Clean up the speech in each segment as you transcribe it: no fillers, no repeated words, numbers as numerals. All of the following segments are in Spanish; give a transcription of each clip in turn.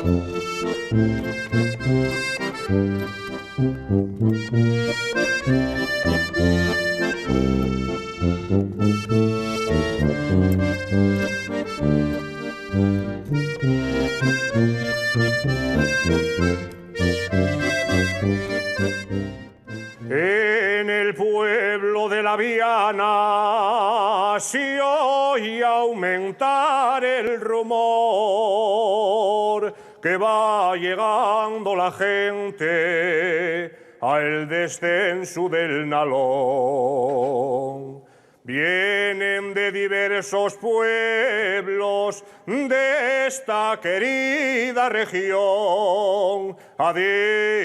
En el pueblo de la Viana se oye aumentar el rumor que va llegando la gente al descenso del Nalón. Vienen de diversos pueblos de esta querida región a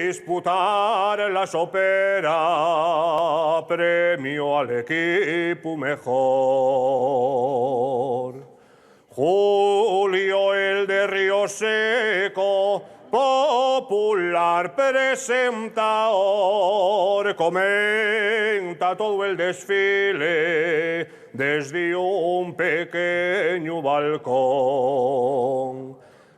disputar la sopera, premio al equipo mejor. Julio el de Río Seco, popular presentador, comenta todo el desfile desde un pequeño balcón.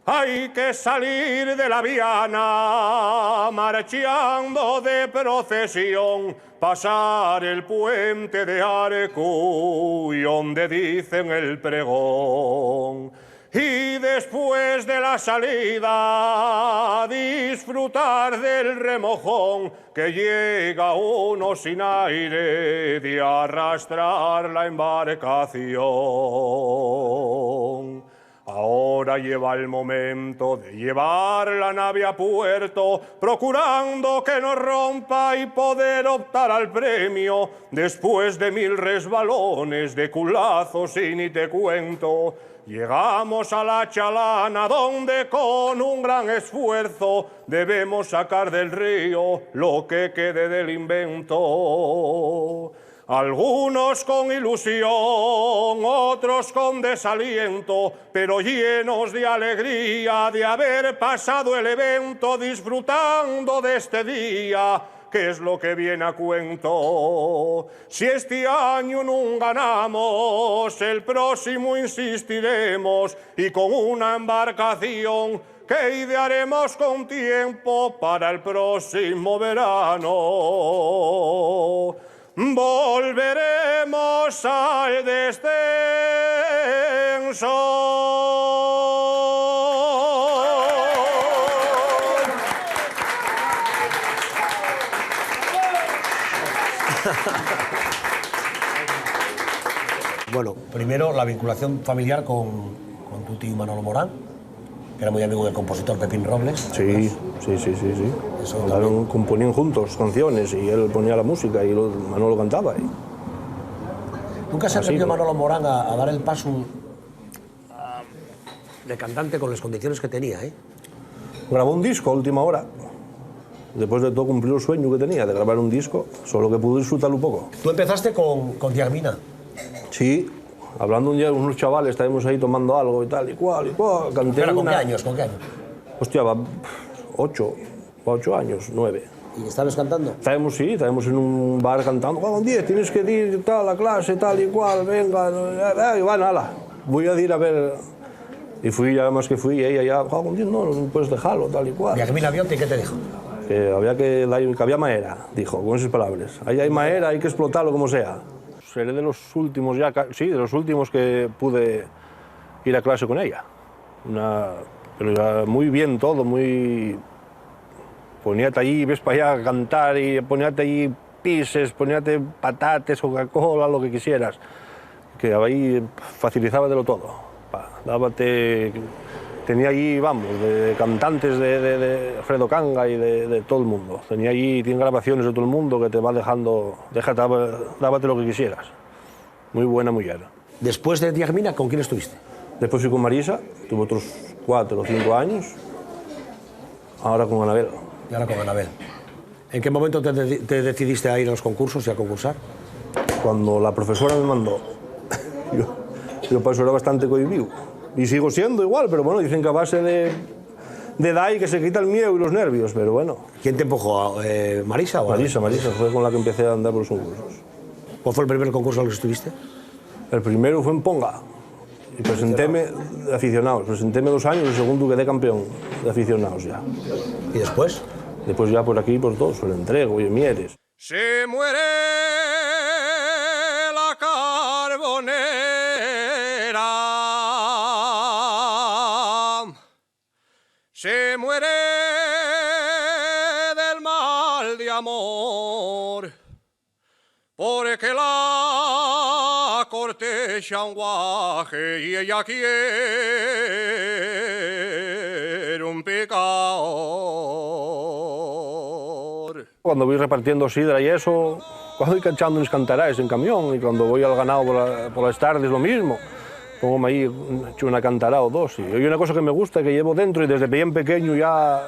Hay que salir de la Viana marchando de procesión, pasar el puente de Arco y donde dicen el pregón. Y después de la salida disfrutar del remojón que llega uno sin aire de arrastrar la embarcación. Ahora lleva el momento de llevar la nave a puerto, procurando que no rompa y poder optar al premio. Después de 1000 resbalones, de culazos y ni te cuento, llegamos a la Chalana, donde con un gran esfuerzo debemos sacar del río lo que quede del invento. Algunos con ilusión, otros con desaliento, pero llenos de alegría de haber pasado el evento, disfrutando de este día, que es lo que viene a cuento. Si este año no ganamos, el próximo insistiremos y con una embarcación que idearemos con tiempo para el próximo verano. Volveremos al descenso. Bueno, primero la vinculación familiar con tu tío Manolo Morán, que era muy amigo del compositor Pepín Robles. Sí. Componían juntos canciones y él ponía la música y Manolo cantaba. ¿Nunca se atrevió Manolo Morán a dar el paso de cantante con las condiciones que tenía? Grabó un disco a última hora. Después de todo cumplió el sueño que tenía de grabar un disco, solo que pudo disfrutarlo un poco. ¿Tú empezaste con Diagmina? Sí, hablando un día con unos chavales, estábamos ahí tomando algo y tal y cual, canté ¿Con una... qué años? Hostia, 8 años, 9. ¿Y estabas cantando? Estábamos en un bar cantando, con 10, tienes que ir tal, a clase, tal y cual, venga, y bueno, ala, voy a ir a ver... Y fui, ya más que fui, y ella ya, con 10 no puedes dejarlo, tal y cual. ¿Diagmina Bionte qué te dijo? Que había maera, dijo, con esas palabras. Ahí hay maera, hay que explotarlo como sea. Seré de los últimos ya, sí, de los últimos que pude ir a clase con ella. Pero ya muy bien todo, muy... Poníate allí, ves para allá a cantar y poníate allí pises, poníate patates, Coca-Cola, lo que quisieras. Que ahí facilitábatelo todo. Tenía allí, vamos, de cantantes de Fredo Canga y de todo el mundo. Tiene grabaciones de todo el mundo que te va dejando, dábate lo que quisieras. Muy buena mujer. Después de Diagmina, ¿con quién estuviste? Después fui con Marisa, tuve otros 4 o 5 años. Ahora con Anabel. Y ahora con Anabel. ¿En qué momento te decidiste a ir a los concursos y a concursar? Cuando la profesora me mandó. Yo para eso era bastante cohibido. Y sigo siendo igual, pero bueno, dicen que a base de edad y que se quita el miedo y los nervios, pero bueno. ¿Quién te empujó? ¿Marisa o Marisa fue con la que empecé a andar por los concursos. ¿Cuál fue el primer concurso al que estuviste? El primero fue en Ponga. Y presentéme de aficionados, presentéme 2 años y segundo quedé campeón de aficionados ya. ¿Y después? Después ya por aquí, por todo, se lo entrego, y Mieres. Se muere la carbonera, se muere del mal de amor, porque la corteja un guaje y ella quiere un pecador. Cuando voy repartiendo sidra y eso, cuando voy echando unos cantaraes en camión y cuando voy al ganado por las tardes lo mismo, pongo ahí echo una cantará o 2. Y hay una cosa que me gusta, que llevo dentro y desde bien pequeño ya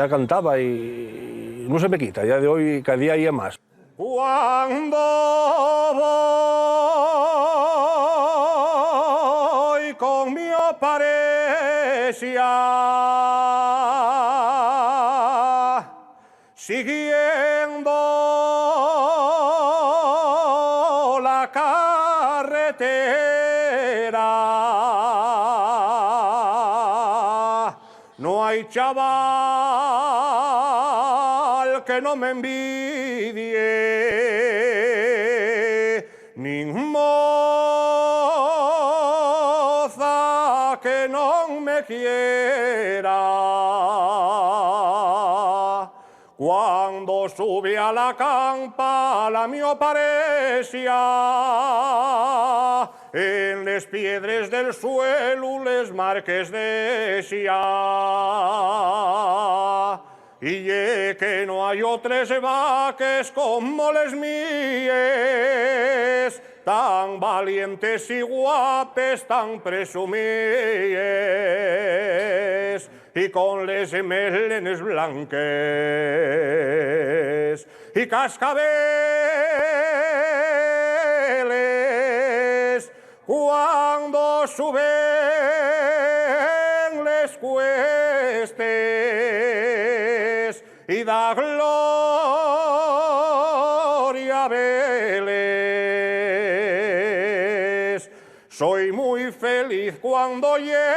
cantaba y no se me quita, ya de hoy cada día hay más. Cuando voy con mi parecia, siguiendo la carretera, no hay chaval que no me envidie, ni moza que no me quiera. Cuando sube a la campa la mio parecia, en les piedres del suelo les marques decía. Y que no hay otras vaques como les míes, tan valientes y guapes, tan presumies, y con les melenes blanques y cascabeles, cuando suben les cuestes y da gloria veles. Soy muy feliz cuando llevo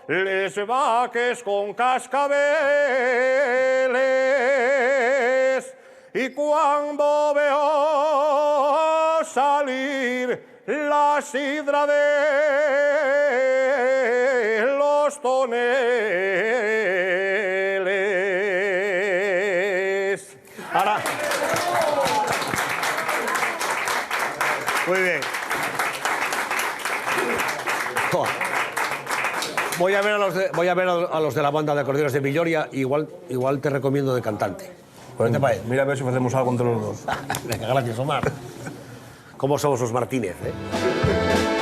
les vaques con cascabeles y cuando veo salir la sidra de los toneles. Ahora. Muy bien. Joder. Voy a ver a los de la banda de acordeones de Villoria, igual te recomiendo de cantante. Bueno, te parece? Mira a ver si hacemos algo entre los dos. Venga, gracias, Omar. ¿Cómo somos los Martínez, eh?